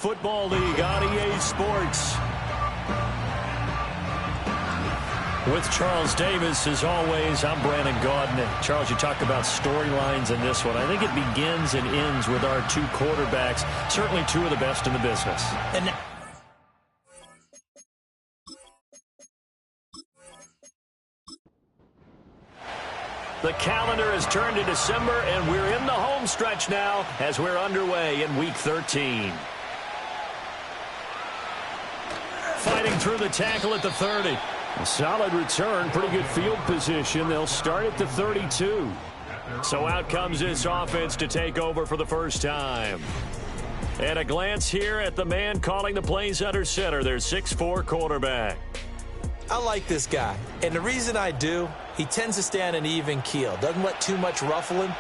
Football League on EA Sports. With Charles Davis, as always, I'm Brandon Gaudin. Charles, you talk about storylines in this one. I think it begins and ends with our two quarterbacks, certainly two of the best in the business. And the calendar has turned to December, and we're in the home stretch now as we're underway in Week 13. Fighting through the tackle at the 30. A solid return, pretty good field position. They'll start at the 32. So out comes this offense to take over for the first time. And a glance here at the man calling the plays under center, their 6'4" quarterback. I like this guy, and the reason I do, he tends to stay on an even keel. Doesn't let too much ruffle him.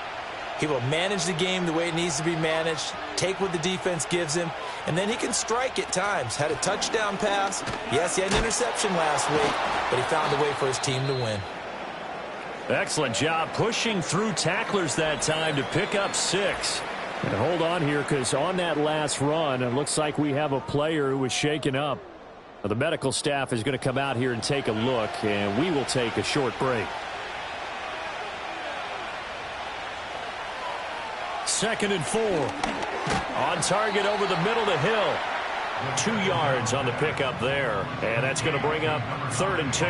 He will manage the game the way it needs to be managed, take what the defense gives him, and then he can strike at times. Had a touchdown pass. Yes, he had an interception last week, but he found a way for his team to win. Excellent job pushing through tacklers that time to pick up 6. And hold on here, because on that last run, it looks like we have a player who was shaken up. Now, the medical staff is going to come out here and take a look, and we will take a short break. 2nd and 4. On target over the middle to Hill. 2 yards on the pickup there. And that's going to bring up 3rd and 2.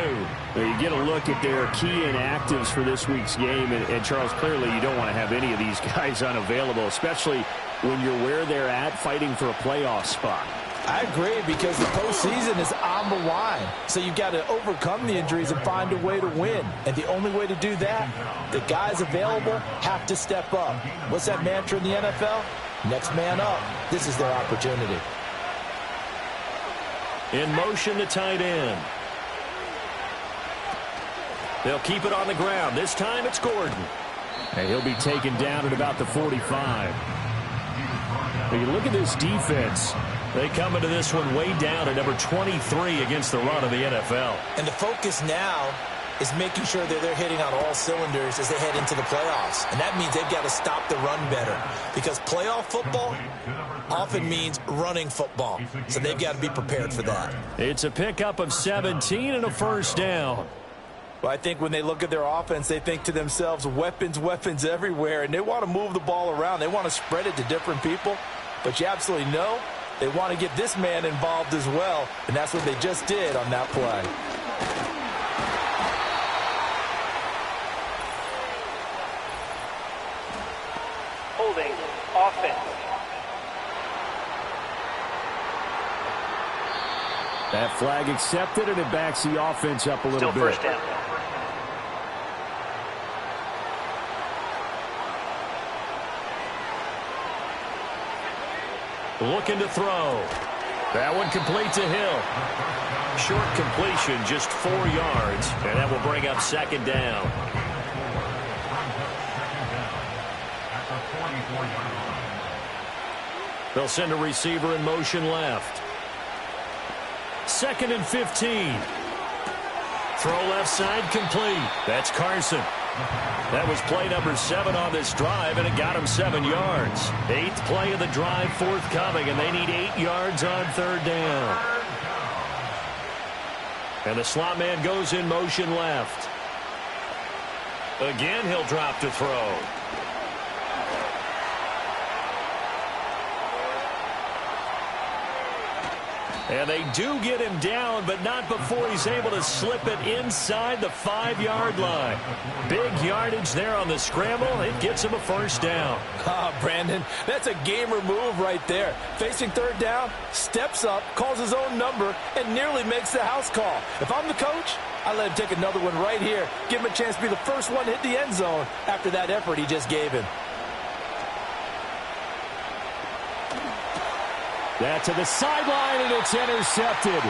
Now you get a look at their key inactives for this week's game. And Charles, clearly you don't want to have any of these guys unavailable, especially when you're where they're at fighting for a playoff spot. I agree, because the postseason is on the line. So you've got to overcome the injuries and find a way to win. And the only way to do that, the guys available have to step up. What's that mantra in the NFL? Next man up. This is their opportunity. In motion, the tight end. They'll keep it on the ground. This time it's Gordon. And he'll be taken down at about the 45. When you look at this defense, they come into this one way down at number 23 against the run of the NFL. And the focus now is making sure that they're hitting on all cylinders as they head into the playoffs. And that means they've got to stop the run better, because playoff football often means running football. So they've got to be prepared for that. It's a pickup of 17 and a first down. Well, I think when they look at their offense, they think to themselves, weapons, weapons everywhere, and they want to move the ball around. They want to spread it to different people. But you absolutely know they want to get this man involved as well, and that's what they just did on that play. Holding offense. That flag accepted, and it backs the offense up a little bit. Still first down. Looking to throw. That one complete to Hill. Short completion, just 4 yards, and that will bring up 2nd down. They'll send a receiver in motion left. 2nd and 15. Throw left side complete. That's Carson. That was play number 7 on this drive, and it got him 7 yards. 8th play of the drive forthcoming, and they need 8 yards on 3rd down. And the slot man goes in motion left. Again, he'll drop to throw. And they do get him down, but not before he's able to slip it inside the 5-yard line. Big yardage there on the scramble. It gets him a first down. Brandon, that's a gamer move right there. Facing 3rd down, steps up, calls his own number, and nearly makes the house call. If I'm the coach, I let him take another one right here. Give him a chance to be the first one to hit the end zone after that effort he just gave him. That to the sideline, and it's intercepted.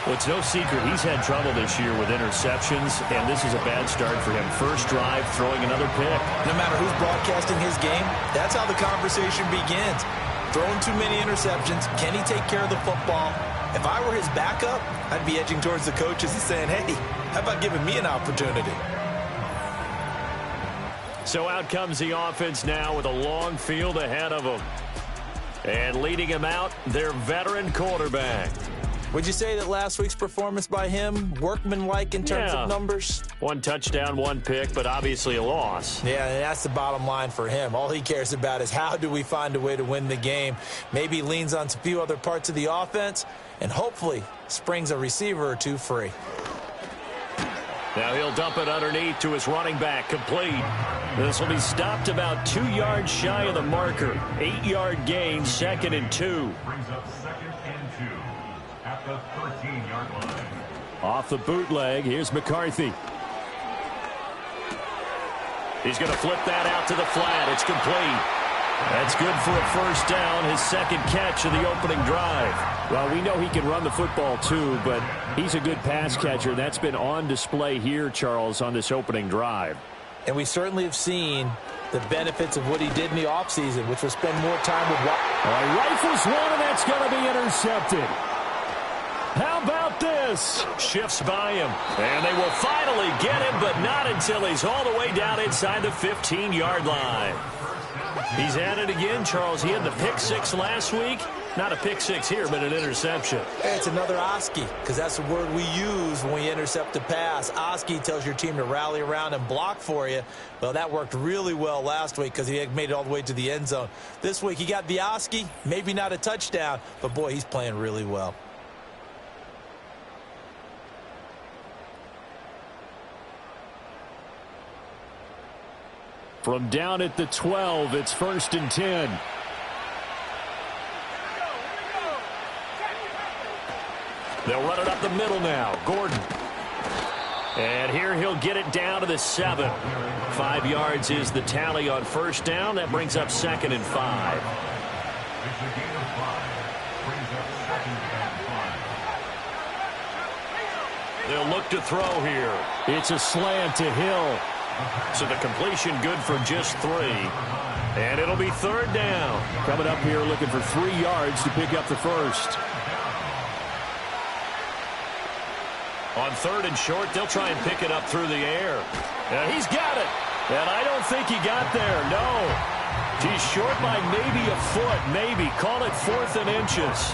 Well, it's no secret he's had trouble this year with interceptions, and this is a bad start for him. First drive, throwing another pick. No matter who's broadcasting his game, that's how the conversation begins. Throwing too many interceptions. Can he take care of the football? If I were his backup, I'd be edging towards the coaches and saying, hey, how about giving me an opportunity? So out comes the offense now with a long field ahead of them. And leading him out, their veteran quarterback. Would you say that last week's performance by him, workmanlike in terms of numbers? 1 touchdown, 1 pick, but obviously a loss. Yeah, and that's the bottom line for him. All he cares about is how do we find a way to win the game. Maybe he leans on a few other parts of the offense and hopefully springs a receiver or two free. Now he'll dump it underneath to his running back, complete. This will be stopped about 2 yards shy of the marker. 8-yard gain, 2nd and 2. Brings up 2nd and 2 at the 13-yard line. Off the bootleg, here's McCarthy. He's going to flip that out to the flat. It's complete. That's good for a first down, his 2nd catch of the opening drive. Well, we know he can run the football too, but he's a good pass catcher. That's been on display here, Charles, on this opening drive. And we certainly have seen the benefits of what he did in the offseason, which was spend more time with... He rifles one, and that's going to be intercepted. How about this? Shifts by him, and they will finally get him, but not until he's all the way down inside the 15-yard line. He's at it again, Charles. He had the pick 6 last week. Not a pick 6 here, but an interception. Hey, it's another Oski, because that's the word we use when we intercept a pass. Oski tells your team to rally around and block for you. Well, that worked really well last week because he had made it all the way to the end zone. This week, he got the Oski, maybe not a touchdown, but boy, he's playing really well. From down at the 12, it's 1st and 10. They'll run it up the middle now. Gordon. And here he'll get it down to the 7. 5 yards is the tally on first down. That brings up 2nd and 5. It's a gain of 5. Brings up 2nd and 5. They'll look to throw here. It's a slant to Hill. So the completion good for just 3. And it'll be 3rd down. Coming up here looking for 3 yards to pick up the first. On 3rd and short, they'll try and pick it up through the air. And he's got it. And I don't think he got there. No. He's short by maybe a foot. Maybe. Call it 4th and inches.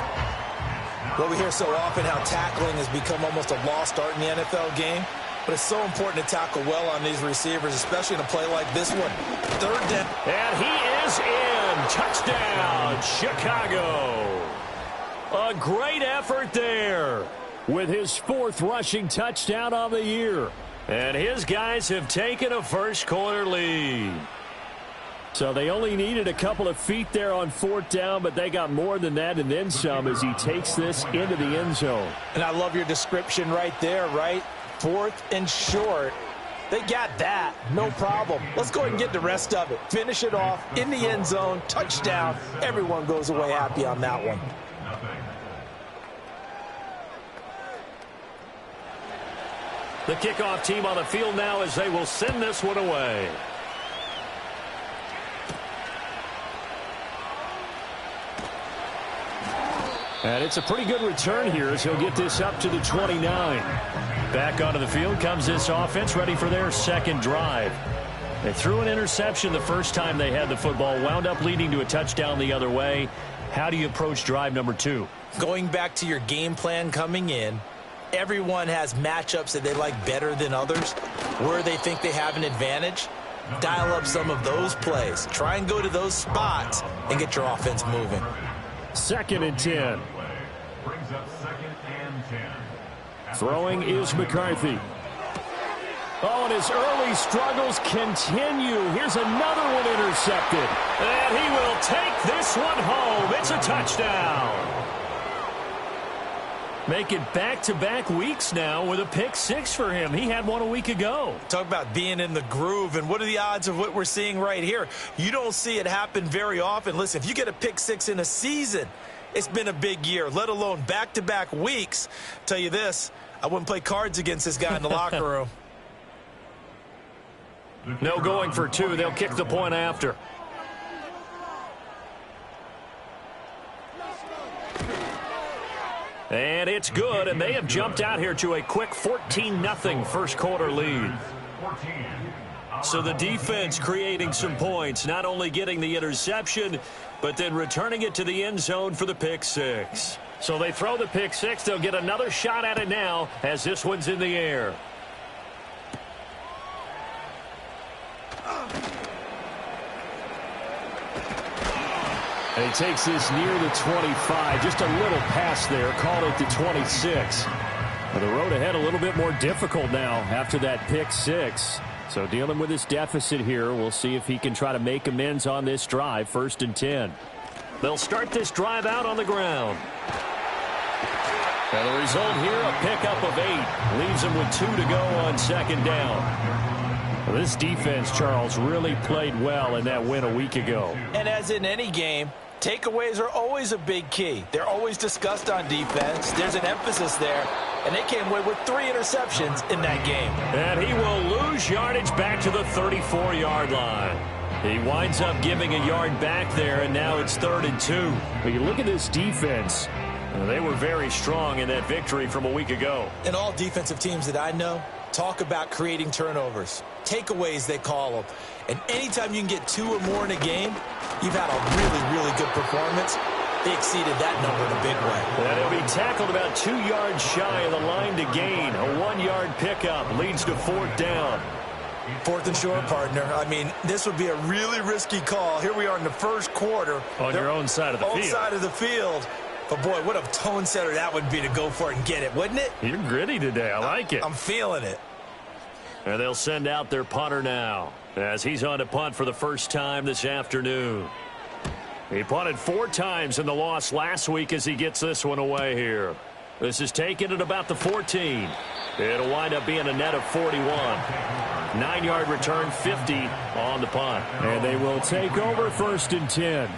Well, we hear so often how tackling has become almost a lost art in the NFL game. But it's so important to tackle well on these receivers, especially in a play like this one. 3rd down. And he is in. Touchdown, Chicago. A great effort there. With his 4th rushing touchdown on the year. And his guys have taken a first-quarter lead. So they only needed a couple of feet there on 4th down, but they got more than that and then some as he takes this into the end zone. And I love your description right there, right? 4th and short. They got that. No problem. Let's go ahead and get the rest of it. Finish it off in the end zone. Touchdown. Everyone goes away happy on that one. The kickoff team on the field now as they will send this one away. And it's a pretty good return here as he'll get this up to the 29. Back onto the field comes this offense, ready for their 2nd drive. They threw an interception the first time they had the football, wound up leading to a touchdown the other way. How do you approach drive number 2? Going back to your game plan coming in, everyone has matchups that they like better than others, where they think they have an advantage. Dial up some of those plays. Try and go to those spots and get your offense moving. 2nd and 10. Brings up 2nd and 10. Throwing is McCarthy. Oh, and his early struggles continue. Here's another one intercepted. And he will take this one home. It's a touchdown. Make it back-to-back weeks now with a pick 6 for him. He had one a week ago. Talk about being in the groove, and what are the odds of what we're seeing right here? You don't see it happen very often. Listen, if you get a pick 6 in a season, it's been a big year, let alone back-to-back weeks. Tell you this, I wouldn't play cards against this guy in the locker room. No going for 2. They'll kick the point after. And it's good, and they have jumped out here to a quick 14-0 first-quarter lead. 14. So the defense creating some points, not only getting the interception, but then returning it to the end zone for the pick six. So they throw the pick six. They'll get another shot at it now as this one's in the air. And he takes this near the 25. Just a little pass there. Called it the 26. Well, the road ahead a little bit more difficult now after that pick six. So dealing with this deficit here, we'll see if he can try to make amends on this drive. 1st and 10. They'll start this drive out on the ground. And the result here, a pickup of 8. Leaves them with 2 to go on 2nd down. Well, this defense, Charles, really played well in that win a week ago. And as in any game, takeaways are always a big key. They're always discussed on defense. There's an emphasis there. And they came away with 3 interceptions in that game. And he will lose yardage back to the 34-yard line. He winds up giving a yard back there, and now it's 3rd and 2. But you look at this defense. They were very strong in that victory from a week ago. And all defensive teams that I know talk about creating turnovers. Takeaways, they call them. And anytime you can get 2 or more in a game, you've had a really, really good performance. They exceeded that number in a big way. And he'll be tackled about 2 yards shy of the line to gain. A 1-yard pickup leads to 4th down. 4th and short, partner. I mean, this would be a really risky call. Here we are in the first quarter. On your own side of the field. Own side of the field. But, boy, what a tone setter that would be to go for it and get it, wouldn't it? You're gritty today. I like it. I'm feeling it. And they'll send out their punter now as he's on to punt for the first time this afternoon. He punted 4 times in the loss last week as he gets this one away here. This is taken at about the 14. It'll wind up being a net of 41. 9-yard return, 50 on the punt. And they will take over 1st and 10.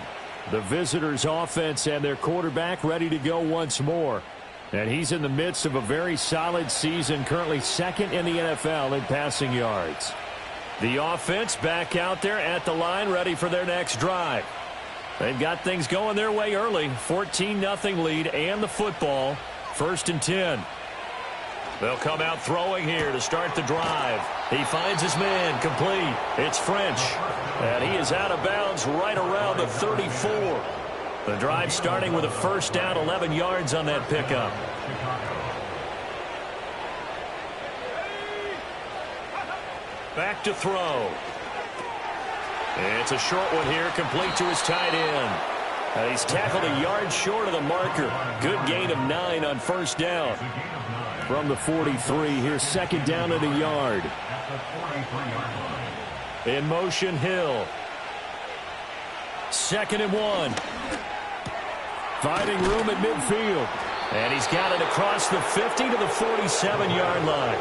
The visitors' offense and their quarterback ready to go once more. And he's in the midst of a very solid season, currently 2nd in the NFL in passing yards. The offense back out there at the line, ready for their next drive. They've got things going their way early. 14-0 lead and the football. 1st and 10. They'll come out throwing here to start the drive. He finds his man complete. It's French. And he is out of bounds right around the 34. The drive starting with a 1st down, 11 yards on that pickup. Back to throw. It's a short one here, complete to his tight end. And he's tackled a yard short of the marker. Good gain of 9 on 1st down. From the 43, here's 2nd down at a yard. In motion, Hill. 2nd and 1. Finding room at midfield. And he's got it across the 50 to the 47-yard line.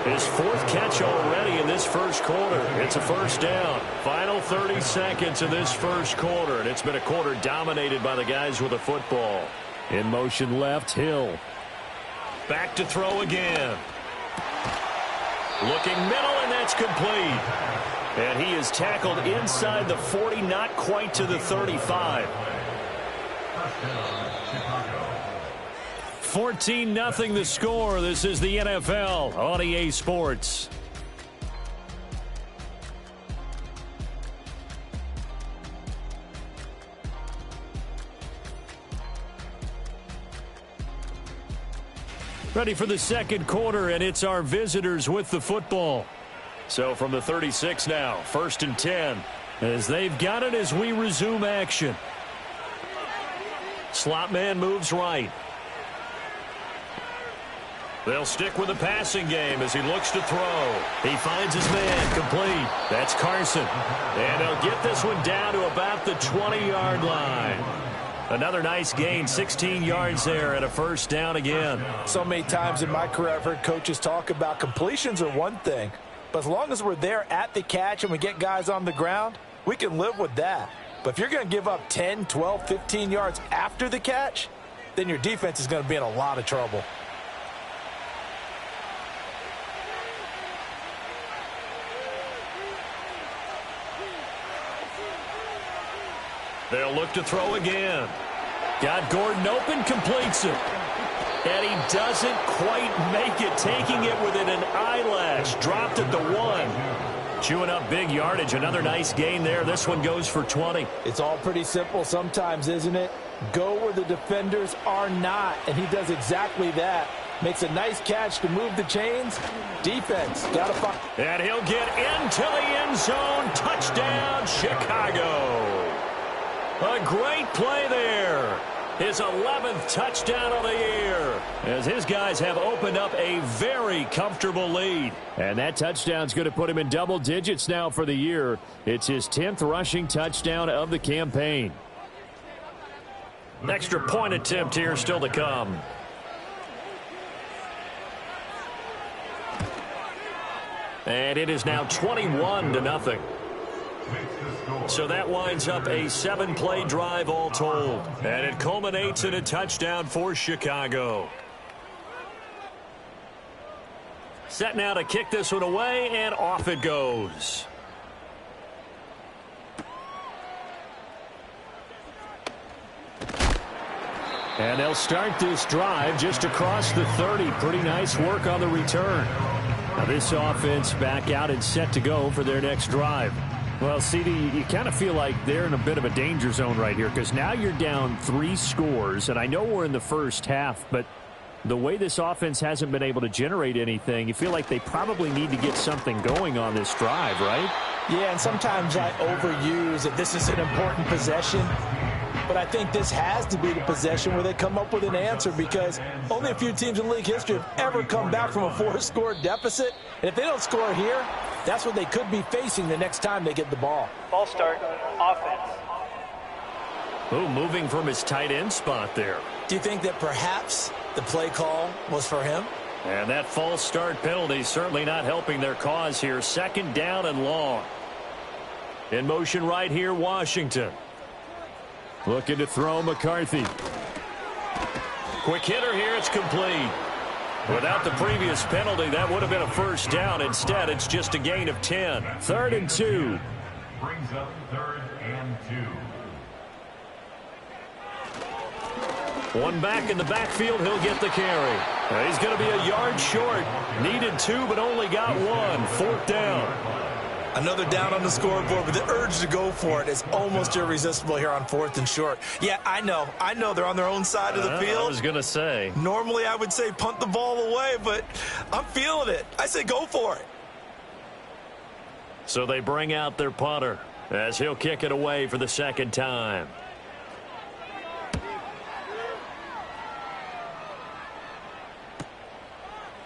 His 4th catch already in this first quarter. It's a 1st down. Final 30 seconds of this first quarter. And it's been a quarter dominated by the guys with the football. In motion left, Hill. Back to throw again. Looking middle, and that's complete. And he is tackled inside the 40, not quite to the 35. 14-0 the score. This is the NFL on EA Sports. Ready for the second quarter, and it's our visitors with the football. So from the 36 now, 1st and 10, as they've got it as we resume action. Slot man moves right. They'll stick with the passing game as he looks to throw. He finds his man complete. That's Carson. And they'll get this one down to about the 20-yard line. Another nice gain, 16 yards there and a 1st down again. So many times in my career I've heard coaches talk about completions are one thing, but as long as we're there at the catch and we get guys on the ground, we can live with that. But if you're going to give up 10, 12, 15 yards after the catch, then your defense is going to be in a lot of trouble. They'll look to throw again. Got Gordon open, completes it. And he doesn't quite make it, taking it within an eyelash. Dropped at the 1. Chewing up big yardage. Another nice gain there. This one goes for 20. It's all pretty simple sometimes, isn't it? Go where the defenders are not, and he does exactly that. Makes a nice catch to move the chains. Defense, gotta find. And he'll get into the end zone. Touchdown, Chicago. A great play there. His 11th touchdown of the year, as his guys have opened up a very comfortable lead. And that touchdown's going to put him in double digits now for the year. It's his 10th rushing touchdown of the campaign. Extra point attempt here still to come. And it is now 21-0. So that winds up a 7-play drive all told. And it culminates in a touchdown for Chicago. Set now to kick this one away, and off it goes. And they'll start this drive just across the 30. Pretty nice work on the return. Now this offense back out and set to go for their next drive. Well, CD, you kind of feel like they're in a bit of a danger zone right here because now you're down 3 scores, and I know we're in the first half, but the way this offense hasn't been able to generate anything, you feel like they probably need to get something going on this drive, right? Yeah, and sometimes I overuse that this is an important possession, but I think this has to be the possession where they come up with an answer because only a few teams in league history have ever come back from a 4-score deficit, and if they don't score here, that's what they could be facing the next time they get the ball. Ball start, offense. Oh, moving from his tight end spot there. Do you think that perhaps the play call was for him? And that false start penalty certainly not helping their cause here. 2nd down and long. In motion right here, Washington. Looking to throw McCarthy. Quick hitter here, it's complete. Without the previous penalty, that would have been a 1st down. Instead, it's just a gain of 10. 3rd and 2. Brings up 3rd and 2. One back in the backfield, he'll get the carry. He's going to be a yard short. Needed 2, but only got 1. 4th down. Another down on the scoreboard, but the urge to go for it is almost irresistible here on 4th and short. Yeah, I know they're on their own side of the field. I was going to say. Normally I would say punt the ball away, but I'm feeling it. I say go for it. So they bring out their punter as he'll kick it away for the 2nd time.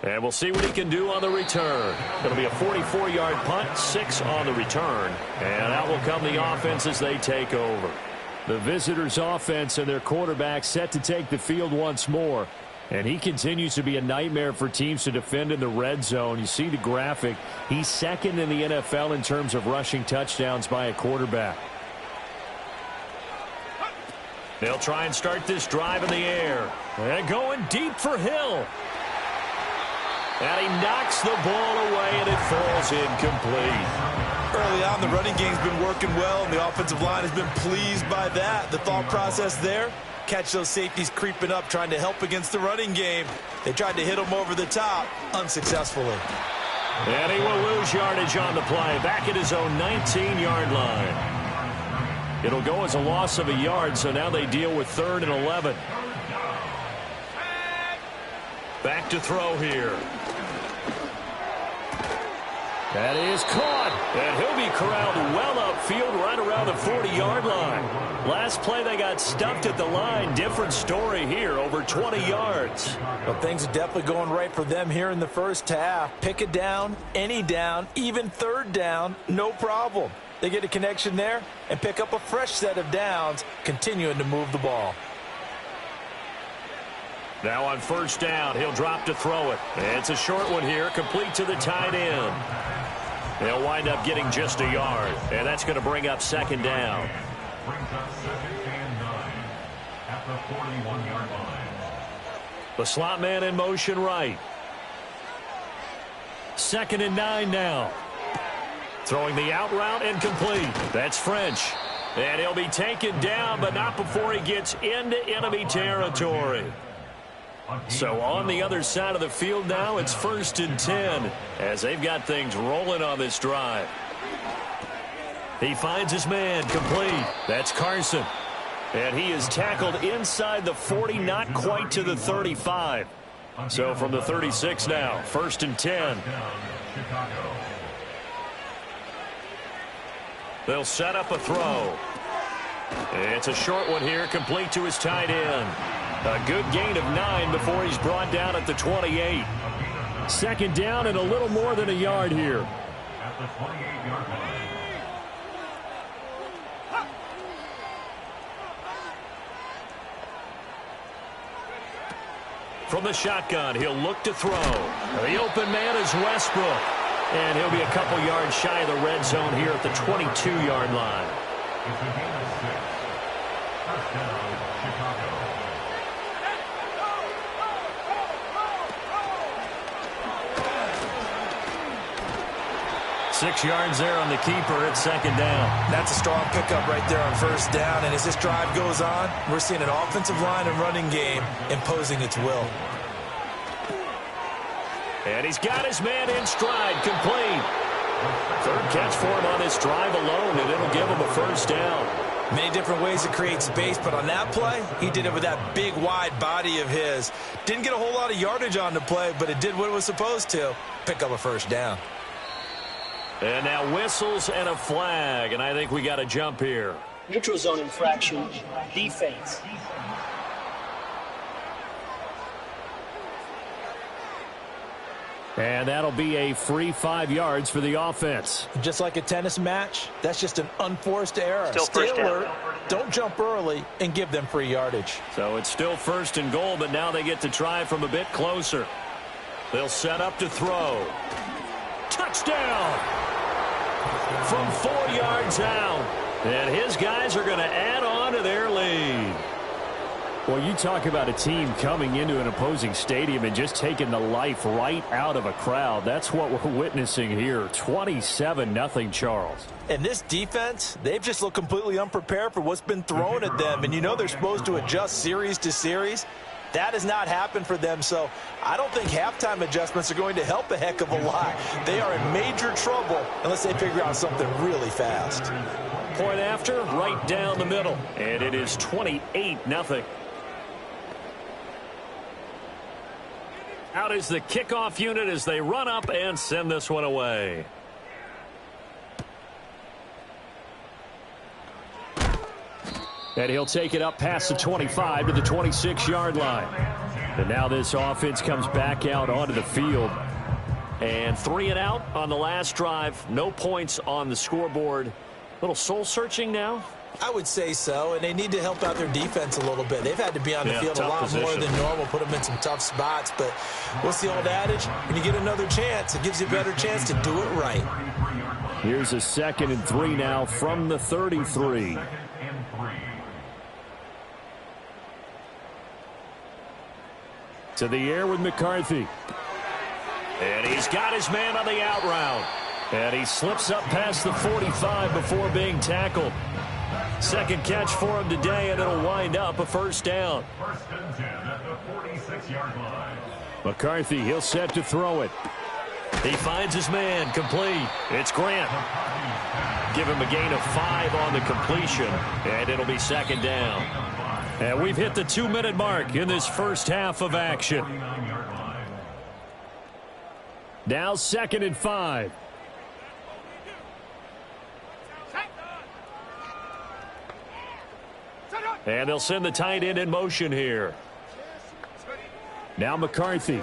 And we'll see what he can do on the return. It'll be a 44-yard punt, 6 on the return. And out will come the offense as they take over. The visitors' offense and their quarterback set to take the field once more. And he continues to be a nightmare for teams to defend in the red zone. You see the graphic. He's 2nd in the NFL in terms of rushing touchdowns by a quarterback. They'll try and start this drive in the air. And going deep for Hill. And he knocks the ball away, and it falls incomplete. Early on, the running game's been working well, and the offensive line has been pleased by that. The thought process there, catch those safeties creeping up, trying to help against the running game. They tried to hit him over the top, unsuccessfully. And he will lose yardage on the play, back at his own 19-yard line. It'll go as a loss of a yard, so now they deal with 3rd and 11. Back to throw here. That is caught, and he'll be corralled well upfield right around the 40-yard line. Last play they got stuffed at the line. Different story here, over 20 yards. Well, things are definitely going right for them here in the first half. Pick it down, any down, even 3rd down, no problem. They get a connection there and pick up a fresh set of downs, continuing to move the ball. Now on 1st down, he'll drop to throw it. It's a short one here, complete to the tight end. They'll wind up getting just a yard, and that's going to bring up 2nd down. Brings up 2nd and 9 at the 41-yard line. The slot man in motion right. 2nd and 9 now. Throwing the out route incomplete. That's French. And he'll be taken down, but not before he gets into enemy territory. So on the other side of the field now, it's 1st and 10 as they've got things rolling on this drive. He finds his man, complete. That's Carson. And he is tackled inside the 40, not quite to the 35. So from the 36 now, 1st and 10. They'll set up a throw. It's a short one here, complete to his tight end. A good gain of 9 before he's brought down at the 28. 2nd down and a little more than a yard here. At the 28-yard line. From the shotgun, he'll look to throw. The open man is Westbrook. And he'll be a couple yards shy of the red zone here at the 22-yard line. It's a gain of 6. First down, Chicago. Six yards there on the keeper. It's 2nd down. That's a strong pickup right there on 1st down. And as this drive goes on, we're seeing an offensive line and running game imposing its will. And he's got his man in stride, complete. 3rd catch for him on this drive alone, and it'll give him a 1st down. Many different ways to create space, but on that play, he did it with that big, wide body of his. Didn't get a whole lot of yardage on the play, but it did what it was supposed to. Pick up a 1st down. And now whistles and a flag, and I think we got a jump here. Neutral zone infraction, defense. And that'll be a free 5 yards for the offense. Just like a tennis match, that's just an unforced error. Still Stay first down. alert, don't jump early, and give them free yardage. So it's still 1st and goal, but now they get to try from a bit closer. They'll set up to throw. Touchdown! From 4 yards out. And his guys are going to add on to their lead. Well, you talk about a team coming into an opposing stadium and just taking the life right out of a crowd. That's what we're witnessing here. 27-0, Charles. And this defense, they've just looked completely unprepared for what's been thrown at them. And you know they're supposed to adjust series to series. That has not happened for them, so I don't think halftime adjustments are going to help a heck of a lot. They are in major trouble unless they figure out something really fast. Point after, right down the middle. And it is 28-0. Out is the kickoff unit as they run up and send this one away. And he'll take it up past the 25 to the 26-yard line. And now this offense comes back out onto the field. And 3 and out on the last drive. No points on the scoreboard. A little soul-searching now. I would say so, and they need to help out their defense a little bit. They've had to be on the field a lot more than normal, put them in some tough spots. But what's the old adage? When you get another chance, it gives you a better chance to do it right. Here's a 2nd and 3 now from the 33. To the air with McCarthy. And he's got his man on the out route. And he slips up past the 45 before being tackled. 2nd catch for him today, and it'll wind up a 1st down. 1st and 10 at the 46-yard line. McCarthy, he'll set to throw it. He finds his man, complete. It's Grant. Give him a gain of 5 on the completion, and it'll be 2nd down. And we've hit the 2-minute mark in this first half of action. Now 2nd and 5. And they'll send the tight end in motion here. Now McCarthy.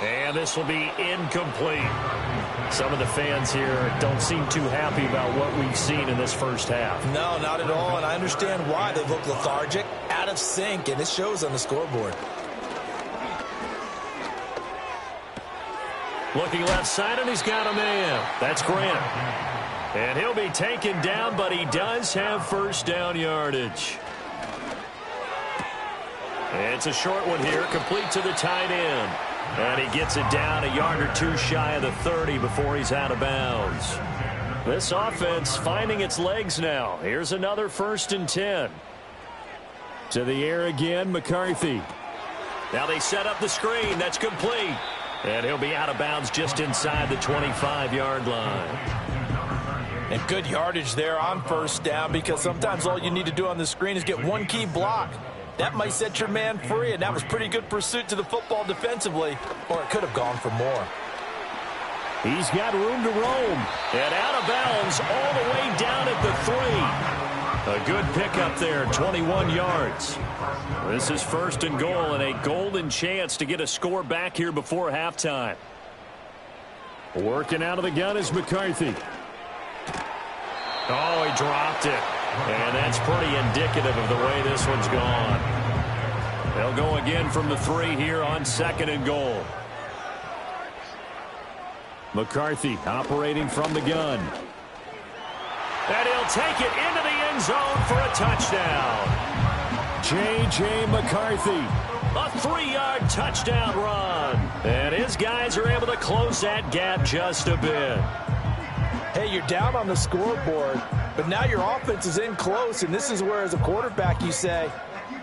And this will be incomplete. Some of the fans here don't seem too happy about what we've seen in this first half. No, not at all, and I understand why. They've looked lethargic, out of sync, and it shows on the scoreboard. Looking left side, and he's got a man. That's Grant. And he'll be taken down, but he does have 1st down yardage. It's a short one here, complete to the tight end. And he gets it down a yard or 2 shy of the 30 before he's out of bounds. This offense finding its legs now. Here's another 1st and 10. To the air again, McCarthy. Now they set up the screen. That's complete. And he'll be out of bounds just inside the 25-yard line. And good yardage there on first down, because sometimes all you need to do on the screen is get one key block. That might set your man free, and that was pretty good pursuit to the football defensively, or it could have gone for more. He's got room to roam. And out of bounds all the way down at the 3. A good pickup there, 21 yards. This is first and goal, and a golden chance to get a score back here before halftime. Working out of the gun is McCarthy. Oh, he dropped it. And that's pretty indicative of the way this one's gone. They'll go again from the 3 here on second and goal. McCarthy operating from the gun. And he'll take it into the end zone for a touchdown. J.J. McCarthy. A 3-yard touchdown run. And his guys are able to close that gap just a bit. Hey, you're down on the scoreboard, but now your offense is in close, and this is where, as a quarterback, you say,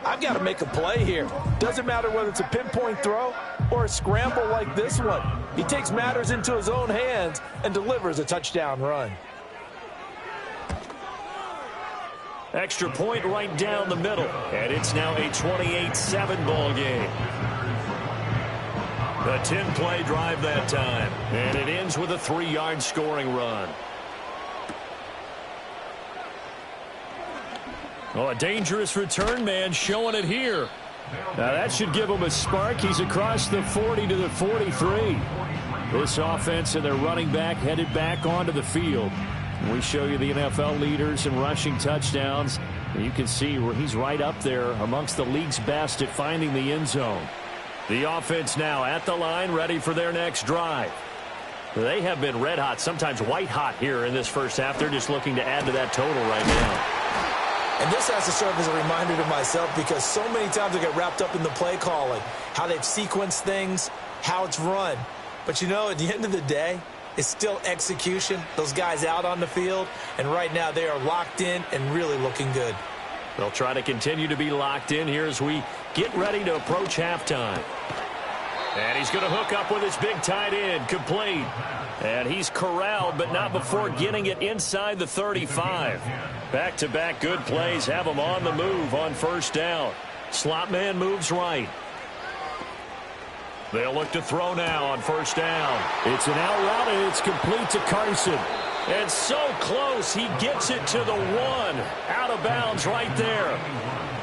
I've got to make a play here. Doesn't matter whether it's a pinpoint throw or a scramble like this one. He takes matters into his own hands and delivers a touchdown run. Extra point right down the middle, and it's now a 28-7 ball game. A 10-play drive that time, and it ends with a 3-yard scoring run. Oh, a dangerous return man showing it here. Now that should give him a spark. He's across the 40 to the 43. This offense and their running back headed back onto the field. We show you the NFL leaders in rushing touchdowns. And you can see where he's right up there amongst the league's best at finding the end zone. The offense now at the line, ready for their next drive. They have been red hot, sometimes white hot here in this first half. They're just looking to add to that total right now. And this has to serve as a reminder to myself, because so many times I get wrapped up in the play calling, how they've sequenced things, how it's run. But, you know, at the end of the day, it's still execution. Those guys out on the field, and right now they are locked in and really looking good. They'll try to continue to be locked in here as we get ready to approach halftime. And he's going to hook up with his big tight end, complete. And he's corralled, but not before getting it inside the 35. Back-to-back good plays have him on the move on first down. Slot man moves right. They'll look to throw now on first down. It's an out route, and it's complete to Carson. And so close, he gets it to the 1. Out of bounds right there.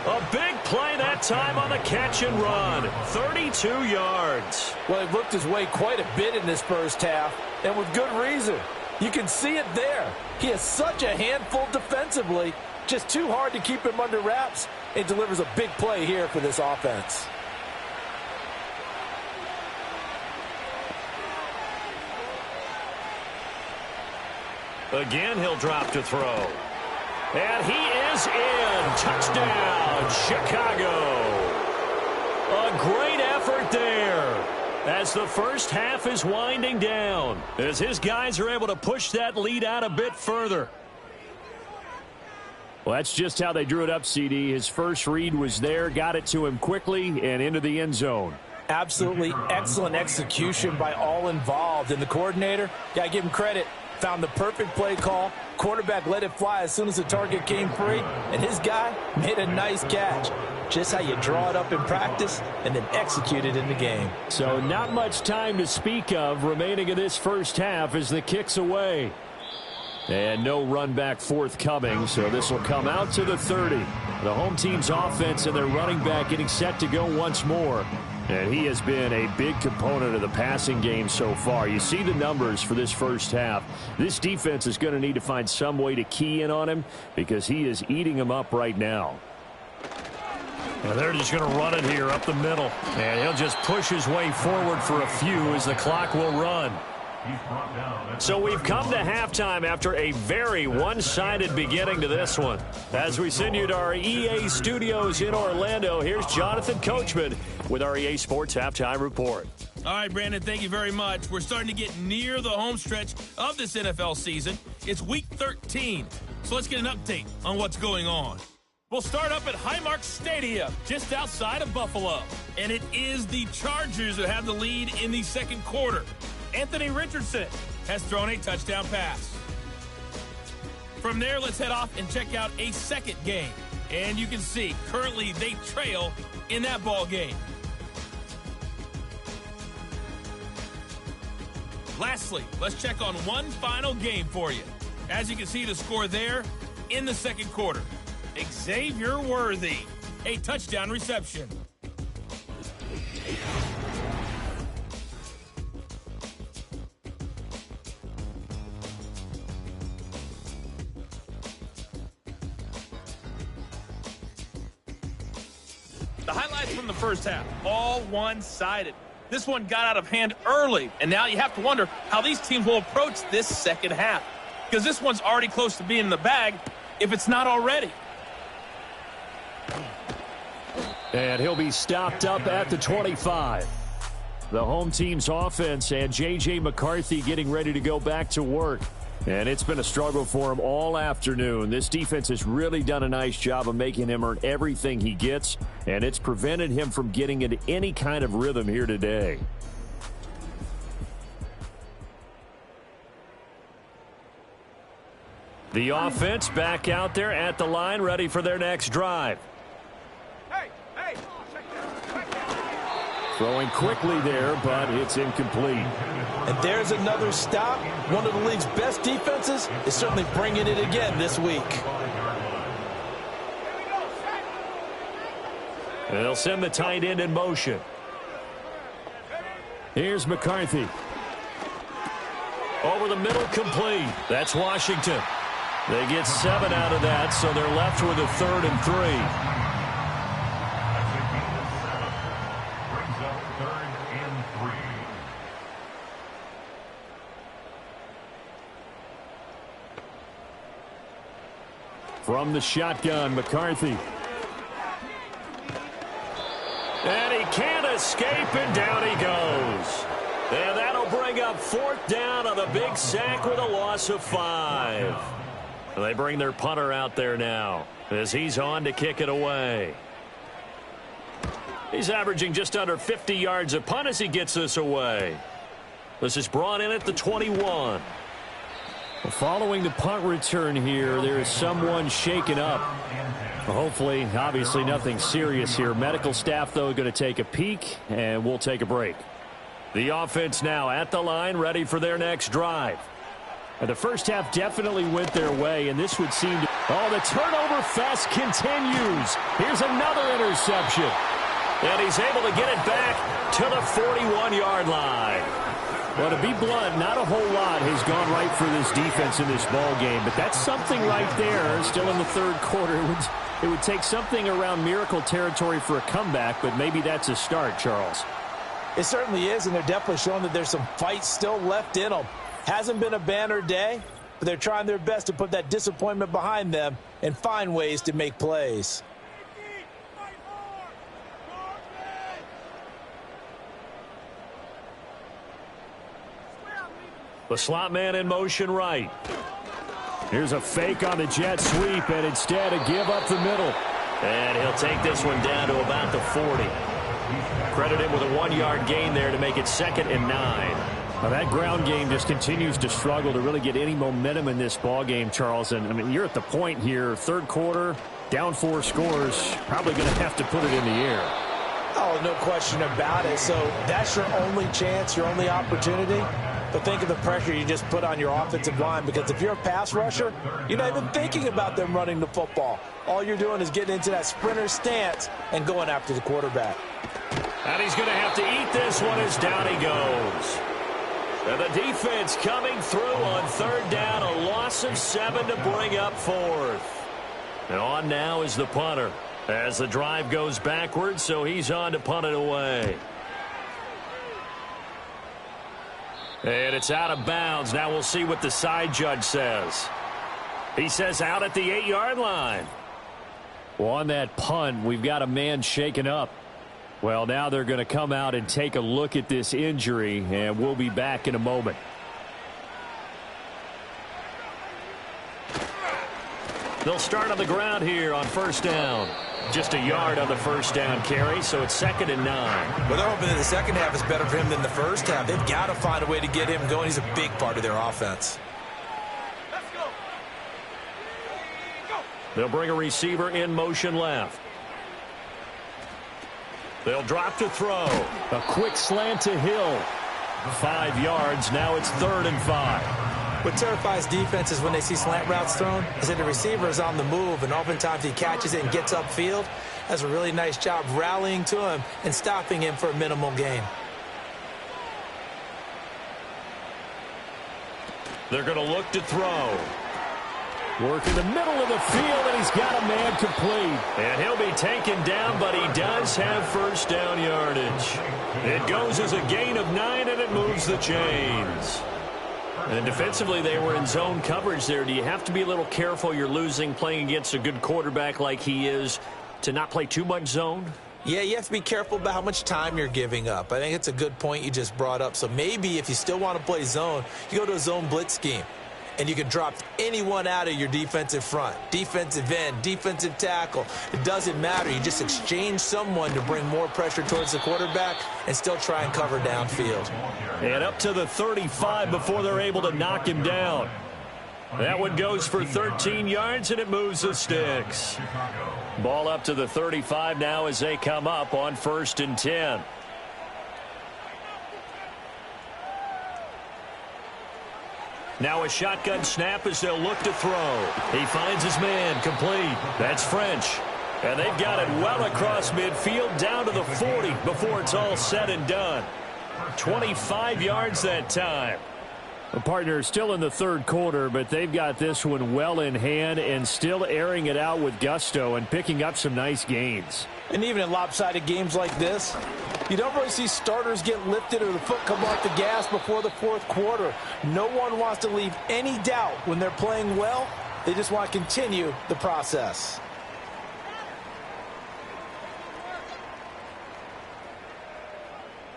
A big play that time on the catch and run. 32 yards. Well, he worked his way quite a bit in this first half, and with good reason. You can see it there. He has such a handful defensively. Just too hard to keep him under wraps. It delivers a big play here for this offense. Again, he'll drop to throw. And he is in. Touchdown, Chicago. A great effort there as the first half is winding down, as his guys are able to push that lead out a bit further. Well, that's just how they drew it up, CD. His first read was there, got it to him quickly, and into the end zone. Absolutely excellent execution by all involved. And the coordinator, got to give him credit, found the perfect play call. Quarterback let it fly as soon as the target came free, and his guy made a nice catch. Just how you draw it up in practice and then execute it in the game. So not much time to speak of remaining in this first half as the kick's away. And no run back forthcoming, so this will come out to the 30. The home team's offense and their running back getting set to go once more. And he has been a big component of the passing game so far. You see the numbers for this first half. This defense is going to need to find some way to key in on him because he is eating them up right now. And they're just going to run it here up the middle. And he'll just push his way forward for a few as the clock will run. So we've come to halftime after a very one-sided beginning to this one. As we send you to our EA studios in Orlando, here's Jonathan Coachman with our EA Sports Halftime Report. All right, Brandon, thank you very much. We're starting to get near the home stretch of this NFL season. It's Week 13, so let's get an update on what's going on. We'll start up at Highmark Stadium, just outside of Buffalo. And it is the Chargers who have the lead in the second quarter. Anthony Richardson has thrown a touchdown pass. From there, let's head off and check out a second game. And you can see, currently they trail in that ball game. Lastly, let's check on one final game for you. As you can see, the score there in the second quarter. Xavier Worthy, a touchdown reception. The highlights from the first half, all one-sided. This one got out of hand early, and now you have to wonder how these teams will approach this second half, because this one's already close to being in the bag, if it's not already. And he'll be stopped up at the 25. The home team's offense and J.J. McCarthy getting ready to go back to work. And it's been a struggle for him all afternoon. This defense has really done a nice job of making him earn everything he gets, and it's prevented him from getting into any kind of rhythm here today. The offense back out there at the line, ready for their next drive. Throwing quickly there, but it's incomplete. And there's another stop. One of the league's best defenses is certainly bringing it again this week. And they'll send the tight end in motion. Here's McCarthy. Over the middle, complete. That's Washington. They get 7 out of that, so they're left with a 3rd and 3. From the shotgun, McCarthy. And he can't escape, and down he goes. And that'll bring up 4th down on a big sack with a loss of 5. They bring their punter out there now as he's on to kick it away. He's averaging just under 50 yards a punt as he gets this away. This is brought in at the 21. Following the punt return here, there is someone shaken up. Hopefully, obviously nothing serious here. Medical staff, though, going to take a peek, and we'll take a break. The offense now at the line, ready for their next drive. And the first half definitely went their way, and this would seem to... Oh, the turnover fest continues. Here's another interception. And he's able to get it back to the 41-yard line. Well, to be blunt, not a whole lot has gone right for this defense in this ball game, but that's something right there. Still in the third quarter. It would take something around miracle territory for a comeback, but maybe that's a start, Charles. It certainly is, and they're definitely showing that there's some fight still left in them. Hasn't been a banner day, but they're trying their best to put that disappointment behind them and find ways to make plays. The slot man in motion right. Here's a fake on the jet sweep, and instead a give up the middle. And he'll take this one down to about the 40. Credit him with a 1-yard gain there to make it 2nd and 9. Now that ground game just continues to struggle to really get any momentum in this ball game, Charles. And I mean, you're at the point here, third quarter, down 4 scores, probably going to have to put it in the air. Oh, no question about it. So that's your only chance, your only opportunity. But think of the pressure you just put on your offensive line, because if you're a pass rusher, you're not even thinking about them running the football. All you're doing is getting into that sprinter stance and going after the quarterback. And he's going to have to eat this one as down he goes. And the defense coming through on 3rd down, a loss of 7 to bring up 4th. And on now is the punter as the drive goes backwards, so he's on to punt it away. And it's out of bounds. Now we'll see what the side judge says. He says out at the 8-yard line. Well, on that punt, we've got a man shaken up. Well, now they're going to come out and take a look at this injury, and we'll be back in a moment. They'll start on the ground here on first down. Just a yard on the first down carry, so it's 2nd and 9. Well, they're hoping that the second half is better for him than the first half. They've got to find a way to get him going. He's a big part of their offense. They'll bring a receiver in motion left. They'll drop to throw. A quick slant to Hill. 5 yards. Now it's 3rd and 5. What terrifies defenses when they see slant routes thrown is that the receiver is on the move, and oftentimes he catches it and gets upfield. Does a really nice job rallying to him and stopping him for a minimal gain. They're going to look to throw. Work in the middle of the field, and he's got a man complete. And he'll be taken down, but he does have first down yardage. It goes as a gain of 9, and it moves the chains. And defensively, they were in zone coverage there. Do you have to be a little careful? You're losing playing against a good quarterback like he is to not play too much zone? Yeah, you have to be careful about how much time you're giving up. I think it's a good point you just brought up. So maybe if you still want to play zone, you go to a zone blitz scheme. And you can drop anyone out of your defensive front, defensive end, defensive tackle. It doesn't matter. You just exchange someone to bring more pressure towards the quarterback and still try and cover downfield. And up to the 35 before they're able to knock him down. That one goes for 13 yards, and it moves the sticks. Ball up to the 35 now as they come up on 1st and 10. Now a shotgun snap as they'll look to throw. He finds his man complete. That's French. And they've got it well across midfield down to the 40 before it's all said and done. 25 yards that time. The partner still in the 3rd quarter, but they've got this one well in hand and still airing it out with gusto and picking up some nice gains. And even in lopsided games like this, you don't really see starters get lifted or the foot come off the gas before the 4th quarter. No one wants to leave any doubt when they're playing well. They just want to continue the process.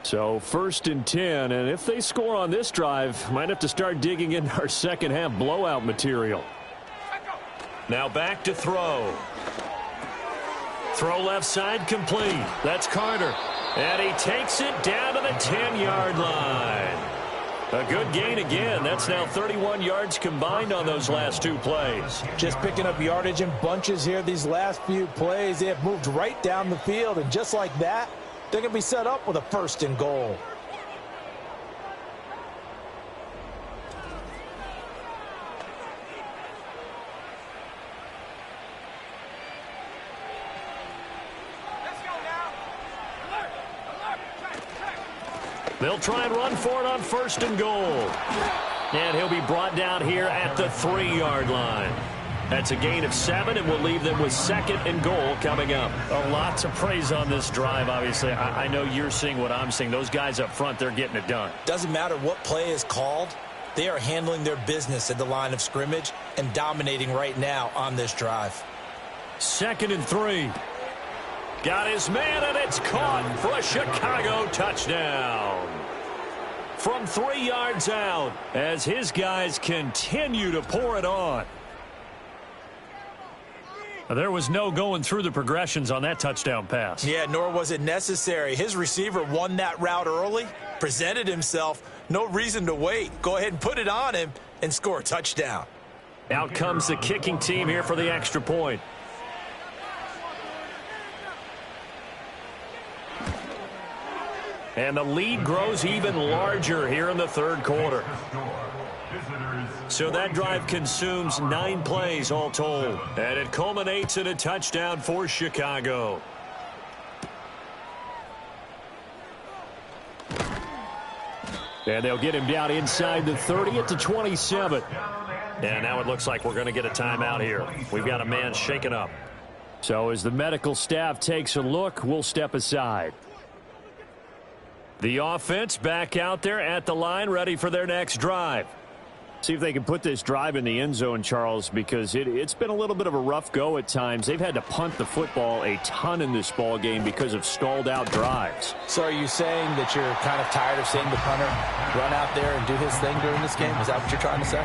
So 1st and 10, and if they score on this drive, might have to start digging into our second half blowout material. Now back to throw. Throw left side complete. That's Carter. And he takes it down to the 10-yard line. A good gain again. That's now 31 yards combined on those last 2 plays. Just picking up yardage in bunches here these last few plays. They have moved right down the field, and just like that, they're going to be set up with a 1st and goal. They'll try and run for it on 1st and goal. And he'll be brought down here at the 3-yard line. That's a gain of 7, and we'll leave them with 2nd and goal coming up. A lot to praise on this drive, obviously. I know you're seeing what I'm seeing. Those guys up front, they're getting it done. Doesn't matter what play is called. They are handling their business at the line of scrimmage and dominating right now on this drive. 2nd and 3. Got his man, and it's caught for a Chicago touchdown. From 3 yards out as his guys continue to pour it on. There was no going through the progressions on that touchdown pass. Yeah, nor was it necessary. His receiver won that route early, presented himself, no reason to wait. Go ahead and put it on him and score a touchdown. Out comes the kicking team here for the extra point. And the lead grows even larger here in the 3rd quarter. So that drive consumes 9 plays all told. And it culminates in a touchdown for Chicago. And they'll get him down inside the 30 at the 27. And now it looks like we're going to get a timeout here. We've got a man shaken up. So as the medical staff takes a look, we'll step aside. The offense back out there at the line, ready for their next drive. See if they can put this drive in the end zone, Charles, because it's been a little bit of a rough go at times. They've had to punt the football a ton in this ball game because of stalled out drives. So are you saying that you're kind of tired of seeing the punter run out there and do his thing during this game? Is that what you're trying to say?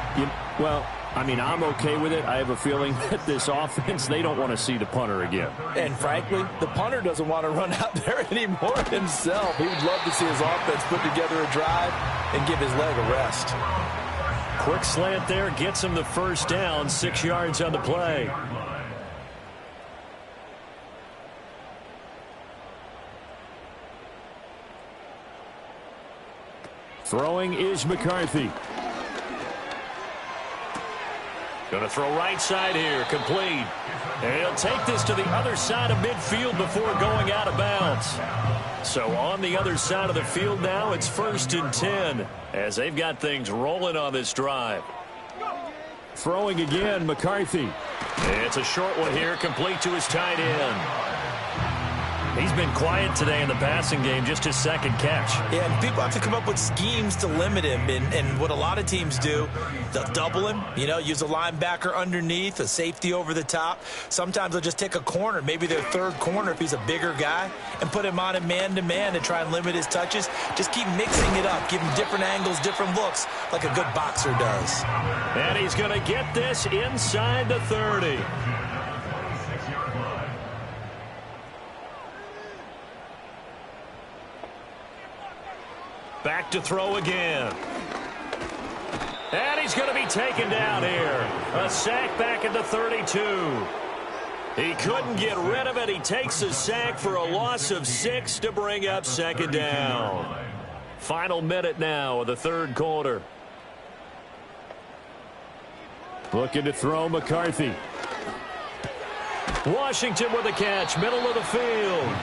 Well, I mean, I'm okay with it. I have a feeling that this offense, they don't want to see the punter again. And frankly, the punter doesn't want to run out there anymore himself. He would love to see his offense put together a drive and give his leg a rest. Quick slant there gets him the first down, 6 yards on the play. Throwing is McCarthy. Going to throw right side here, complete. And he'll take this to the other side of midfield before going out of bounds. So on the other side of the field now, it's 1st and 10 as they've got things rolling on this drive. Throwing again, McCarthy. It's a short one here, complete to his tight end. He's been quiet today in the passing game, just his second catch. Yeah, and people have to come up with schemes to limit him. And what a lot of teams do, they'll double him, use a linebacker underneath, a safety over the top. Sometimes they'll just take a corner, maybe their third corner if he's a bigger guy, and put him on a man-to-man to try and limit his touches. Just keep mixing it up, give him different angles, different looks, like a good boxer does. And he's going to get this inside the 30. Back to throw again. And he's going to be taken down here. A sack back at the 32. He couldn't get rid of it. He takes a sack for a loss of 6 to bring up 2nd down. Final minute now of the 3rd quarter. Looking to throw McCarthy. Washington with a catch, middle of the field.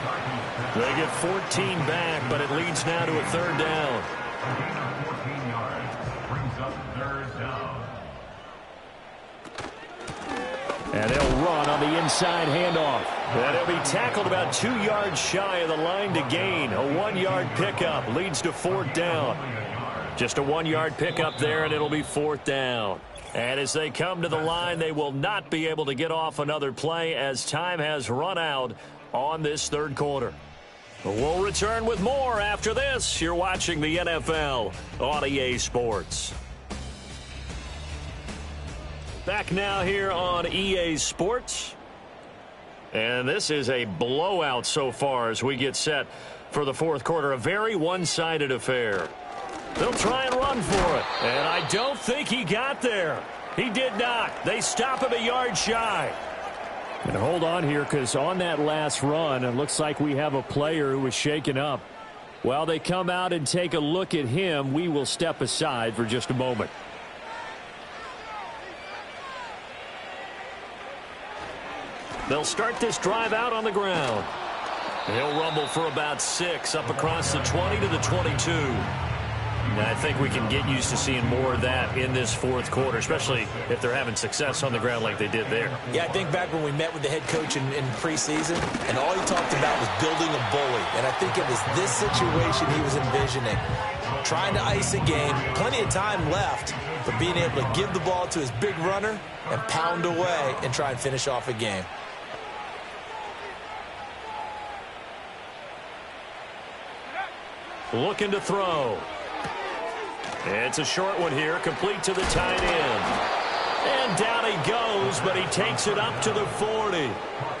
They get 14 back, but it leads now to a 3rd down. 14 yards brings up 3rd down. And they'll run on the inside handoff. And he'll be tackled about 2 yards shy of the line to gain. A 1-yard pickup leads to 4th down. Just a 1-yard pickup there, and it'll be 4th down. And as they come to the line, they will not be able to get off another play as time has run out on this 3rd quarter. We'll return with more after this. You're watching the NFL on EA Sports. Back now here on EA Sports. And this is a blowout so far as we get set for the 4th quarter. A very one-sided affair. They'll try and run for it. And I don't think he got there. He did not. They stop him a yard shy. And hold on here, because on that last run, it looks like we have a player who was shaken up. While they come out and take a look at him, we will step aside for just a moment. They'll start this drive out on the ground. He'll rumble for about 6 up across the 20 to the 22. And I think we can get used to seeing more of that in this 4th quarter, especially if they're having success on the ground like they did there. Yeah, I think back when we met with the head coach in preseason, and all he talked about was building a bully. And I think it was this situation he was envisioning. Trying to ice a game, plenty of time left, but being able to give the ball to his big runner and pound away and try and finish off a game. Looking to throw. It's a short one here, complete to the tight end. And down he goes, but he takes it up to the 40.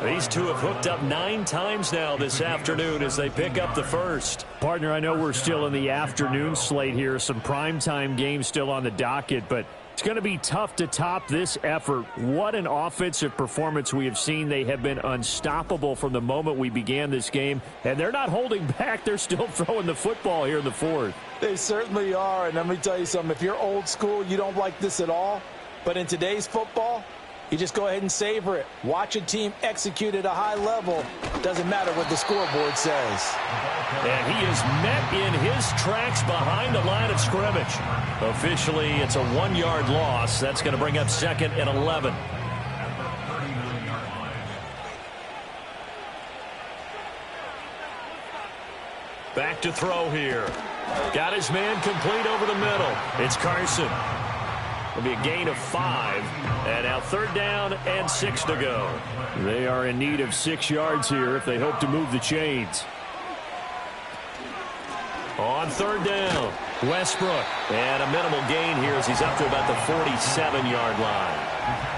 These two have hooked up 9 times now this afternoon as they pick up the first. Partner, I know we're still in the afternoon slate here. Some primetime games still on the docket, but it's going to be tough to top this effort. What an offensive performance we have seen. They have been unstoppable from the moment we began this game, and they're not holding back. They're still throwing the football here in the 4th. They certainly are, and let me tell you something. If you're old school, you don't like this at all. But in today's football, you just go ahead and savor it. Watch a team execute at a high level. Doesn't matter what the scoreboard says. And he is met in his tracks behind the line of scrimmage. Officially, it's a 1-yard loss. That's going to bring up 2nd and 11. Back to throw here. Got his man complete over the middle. It's Carson. It'll be a gain of 5. And now 3rd down and 6 to go. They are in need of 6 yards here if they hope to move the chains. On third down, Westbrook. And a minimal gain here as he's up to about the 47-yard line.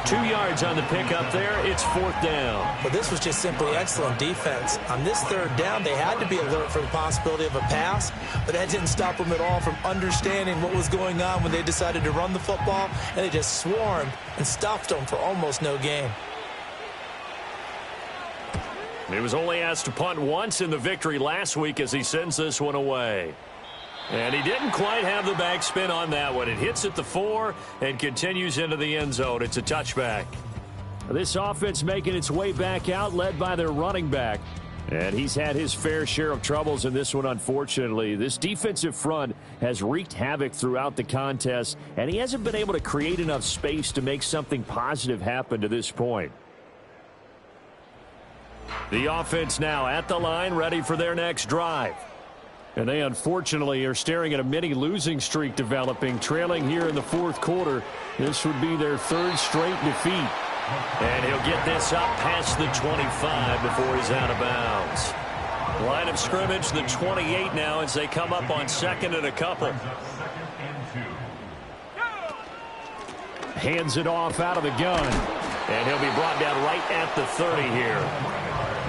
2 yards on the pickup there. It's fourth down. Well, this was just simply excellent defense. On this third down, they had to be alert for the possibility of a pass, but that didn't stop them at all from understanding what was going on when they decided to run the football, and they just swarmed and stuffed them for almost no gain. He was only asked to punt once in the victory last week as he sends this one away. And he didn't quite have the backspin on that one. It hits at the 4 and continues into the end zone. It's a touchback. This offense making its way back out, led by their running back. And he's had his fair share of troubles in this one, unfortunately. This defensive front has wreaked havoc throughout the contest, and he hasn't been able to create enough space to make something positive happen to this point. The offense now at the line, ready for their next drive. And they unfortunately are staring at a mini losing streak developing, trailing here in the fourth quarter. This would be their third straight defeat. And he'll get this up past the 25 before he's out of bounds. Line of scrimmage, the 28 now as they come up on second and a couple. Hands it off out of the gun. And he'll be brought down right at the 30 here.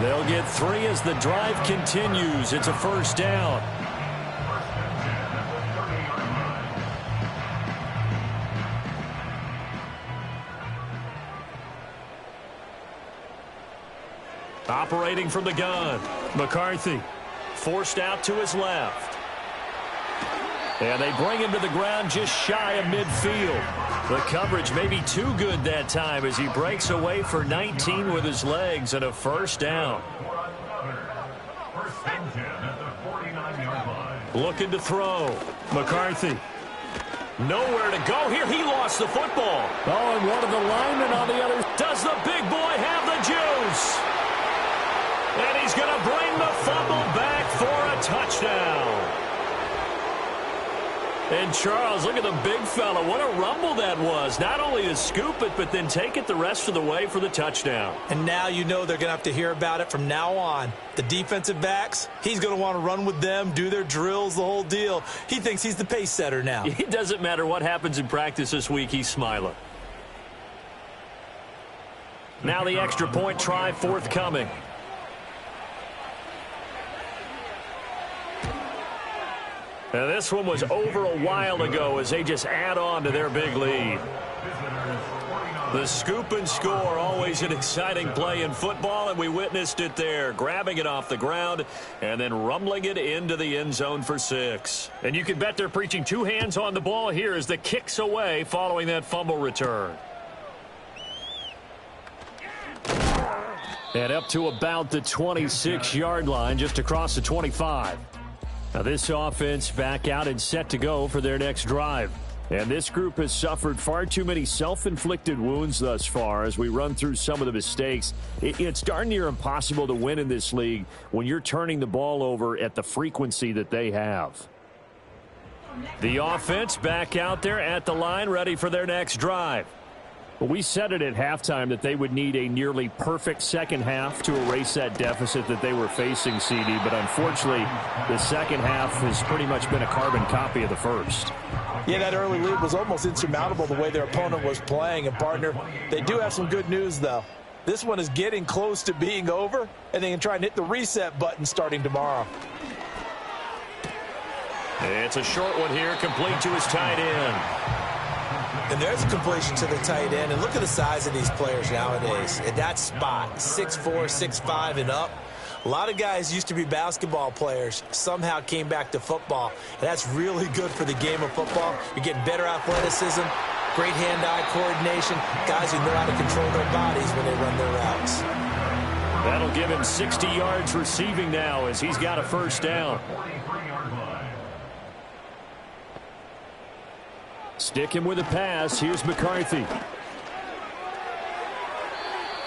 They'll get 3 as the drive continues. It's a first down. Operating from the gun, McCarthy forced out to his left. And they bring him to the ground just shy of midfield. The coverage may be too good that time as he breaks away for 19 with his legs and a first down. Looking to throw. McCarthy. Nowhere to go here. He lost the football. Oh, and one of the linemen on the other. Does the big boy have the juice? And he's going to bring the fumble back for a touchdown. And Charles, look at the big fella. What a rumble that was. Not only to scoop it, but then take it the rest of the way for the touchdown. And now you know they're going to have to hear about it from now on. The defensive backs, he's going to want to run with them, do their drills, the whole deal. He thinks he's the pace setter now. It doesn't matter what happens in practice this week. He's smiling. Now the extra point try forthcoming. Now this one was over a while ago as they just add on to their big lead. The scoop and score, always an exciting play in football, and we witnessed it there, grabbing it off the ground and then rumbling it into the end zone for 6. And you can bet they're preaching 2 hands on the ball here as the kick's away following that fumble return. And up to about the 26-yard line, just across the 25. Now this offense back out and set to go for their next drive. And this group has suffered far too many self-inflicted wounds thus far as we run through some of the mistakes. It's darn near impossible to win in this league when you're turning the ball over at the frequency that they have. The offense back out there at the line, ready for their next drive. Well, we said it at halftime that they would need a nearly perfect second half to erase that deficit that they were facing, CD. But unfortunately, the second half has pretty much been a carbon copy of the first. Yeah, that early lead was almost insurmountable the way their opponent was playing. And, partner, they do have some good news, though. This one is getting close to being over, and they can try and hit the reset button starting tomorrow. It's a short one here, complete to his tight end. And there's a completion to the tight end. And look at the size of these players nowadays. At that spot, 6'4", 6'5", and up. A lot of guys used to be basketball players, somehow came back to football. And that's really good for the game of football. You're getting better athleticism, great hand-eye coordination, guys who know how to control their bodies when they run their routes. That'll give him 60 yards receiving now as he's got a first down. Stick him with a pass. Here's McCarthy.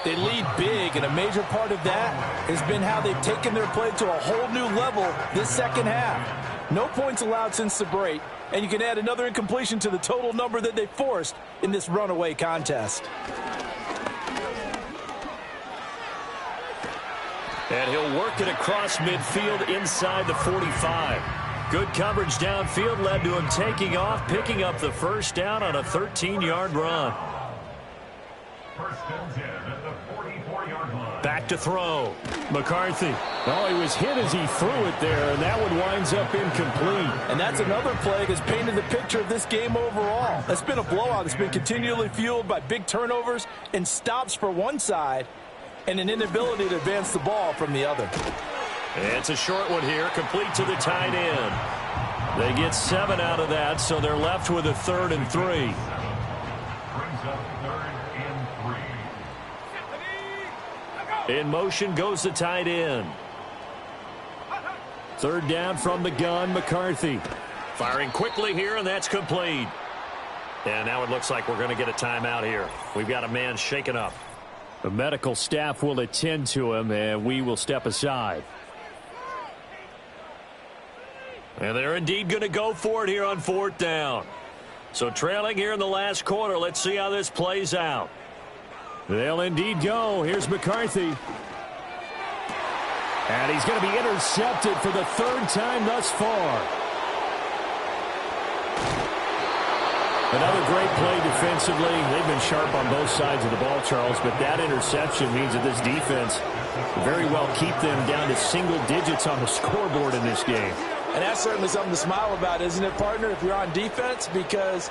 They lead big, and a major part of that has been how they've taken their play to a whole new level this second half. No points allowed since the break, and you can add another incompletion to the total number that they forced in this runaway contest. And he'll work it across midfield inside the 45. Good coverage downfield led to him taking off, picking up the first down on a 13-yard run. First and 10 at the 44-yard line. Back to throw. McCarthy. Oh, he was hit as he threw it there, and that one winds up incomplete. And that's another play that's painted the picture of this game overall. It's been a blowout. It's been continually fueled by big turnovers and stops for one side and an inability to advance the ball from the other. It's a short one here, complete to the tight end. They get 7 out of that, so they're left with a 3rd and 3. Brings up 3rd and 3. In motion goes the tight end. 3rd down from the gun, McCarthy. Firing quickly here, and that's complete. And now it looks like we're going to get a timeout here. We've got a man shaken up. The medical staff will attend to him, and we will step aside. And they're indeed going to go for it here on 4th down. So trailing here in the last quarter. Let's see how this plays out. They'll indeed go. Here's McCarthy. And he's going to be intercepted for the 3rd time thus far. Another great play defensively. They've been sharp on both sides of the ball, Charles, but that interception means that this defense very well keep them down to single digits on the scoreboard in this game. And that's certainly something to smile about, isn't it, partner, if you're on defense? Because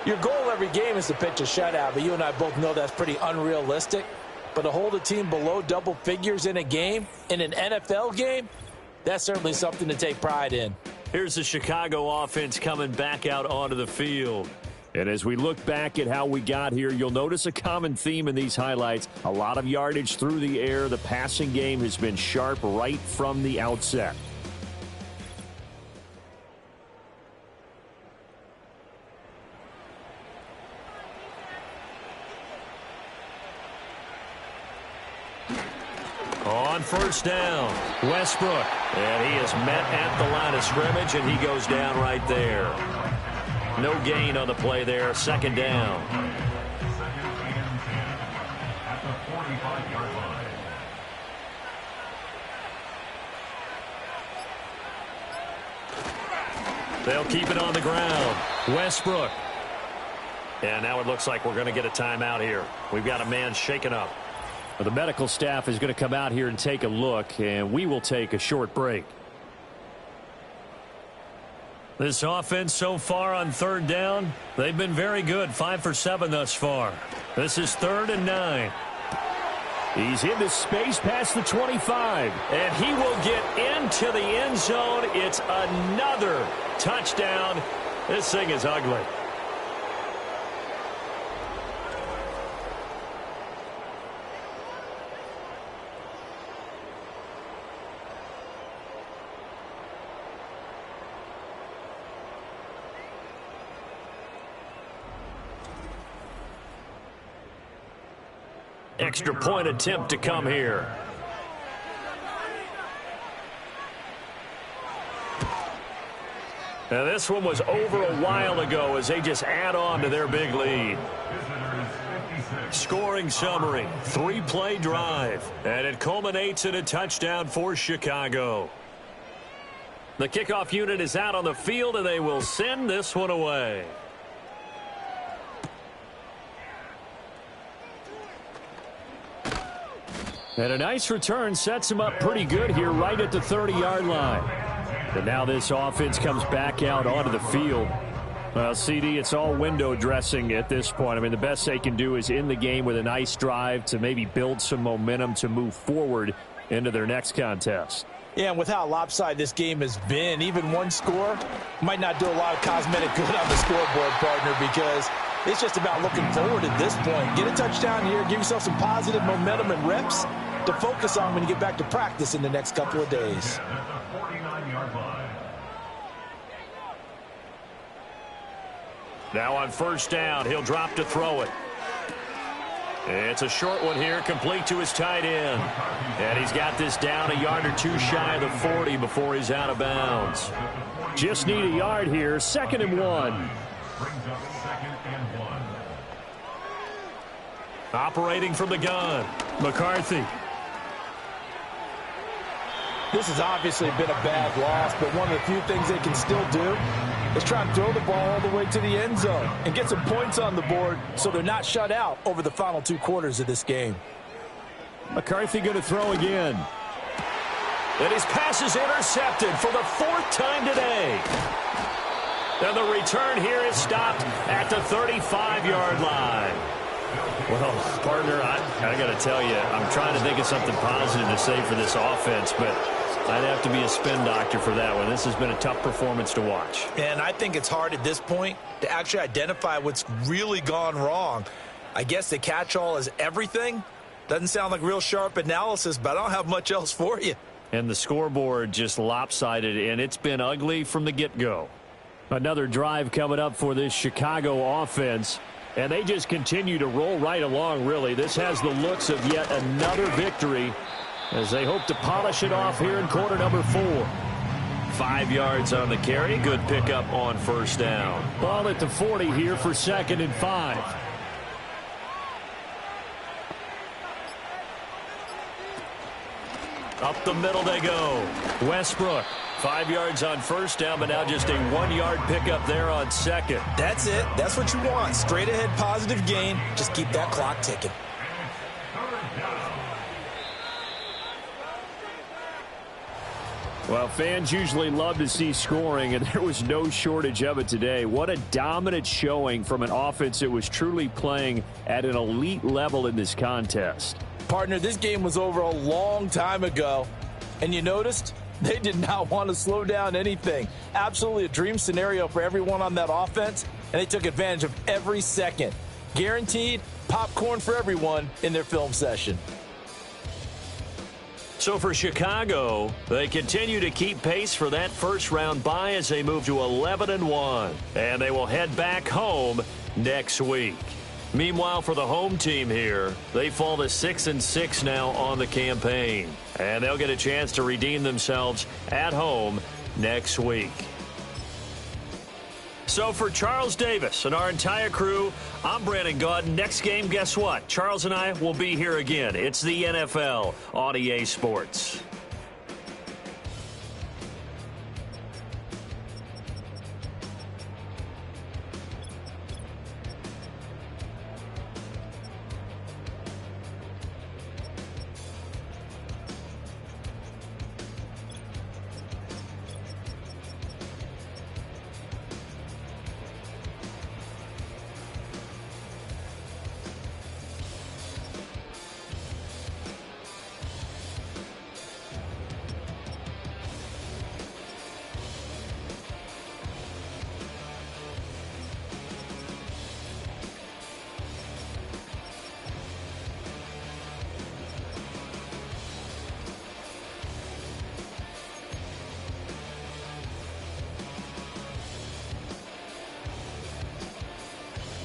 your goal every game is to pitch a shutout, but you and I both know that's pretty unrealistic. But to hold a team below double figures in a game, in an NFL game, that's certainly something to take pride in. Here's the Chicago offense coming back out onto the field. And as we look back at how we got here, you'll notice a common theme in these highlights. A lot of yardage through the air. The passing game has been sharp right from the outset. On 1st down, Westbrook. And he is met at the line of scrimmage, and he goes down right there. No gain on the play there. 2nd down. At the 45-yard line. They'll keep it on the ground. Westbrook. And now it looks like we're going to get a timeout here. We've got a man shaken up. Well, the medical staff is going to come out here and take a look, and we will take a short break. This offense so far on 3rd down, they've been very good. 5 for 7 thus far. This is 3rd and 9. He's into space past the 25. And he will get into the end zone. It's another touchdown. This thing is ugly. Extra point attempt to come here. Now this one was over a while ago as they just add on to their big lead. Scoring summary, 3-play drive, and it culminates in a touchdown for Chicago. The kickoff unit is out on the field, and they will send this one away. And a nice return sets him up pretty good here right at the 30-yard line. And now this offense comes back out onto the field. Well, CD, it's all window dressing at this point. I mean, the best they can do is in the game with a nice drive to maybe build some momentum to move forward into their next contest. Yeah, and with how lopsided this game has been, even one score might not do a lot of cosmetic good on the scoreboard, partner, because it's just about looking forward at this point. Get a touchdown here, give yourself some positive momentum and reps to focus on when you get back to practice in the next couple of days. Now on 1st down, he'll drop to throw it. It's a short one here, complete to his tight end. And he's got this down a yard or two shy of the 40 before he's out of bounds. Just need a yard here, 2nd and 1. Brings up 2nd and 1. Operating from the gun, McCarthy. This has obviously been a bad loss, but one of the few things they can still do is try and throw the ball all the way to the end zone and get some points on the board so they're not shut out over the final 2 quarters of this game. McCarthy going to throw again. And his pass is intercepted for the 4th time today. And the return here is stopped at the 35-yard line. Well, partner, I got to tell you, I'm trying to think of something positive to say for this offense, but I'd have to be a spin doctor for that one. This has been a tough performance to watch. And I think it's hard at this point to actually identify what's really gone wrong. I guess the catch-all is everything. Doesn't sound like real sharp analysis, but I don't have much else for you. And the scoreboard just lopsided, and it's been ugly from the get-go. Another drive coming up for this Chicago offense. And they just continue to roll right along, really. This has the looks of yet another victory as they hope to polish it off here in quarter number 4. 5 yards on the carry. Good pickup on first down. Ball at the 40 here for 2nd and 5. Up the middle they go. Westbrook. 5 yards on first down, but now just a 1-yard pickup there on 2nd. That's it. That's what you want. Straight ahead positive gain. Just keep that clock ticking. Well, fans usually love to see scoring, and there was no shortage of it today. What a dominant showing from an offense that was truly playing at an elite level in this contest. Partner, this game was over a long time ago, and you noticed they did not want to slow down anything. Absolutely a dream scenario for everyone on that offense, and they took advantage of every second. Guaranteed popcorn for everyone in their film session. So for Chicago, they continue to keep pace for that first-round bye as they move to 11-1, and they will head back home next week. Meanwhile, for the home team here, they fall to 6-6 now on the campaign. And they'll get a chance to redeem themselves at home next week. So for Charles Davis and our entire crew, I'm Brandon Gaudin. Next game, guess what? Charles and I will be here again. It's the NFL on EA Sports.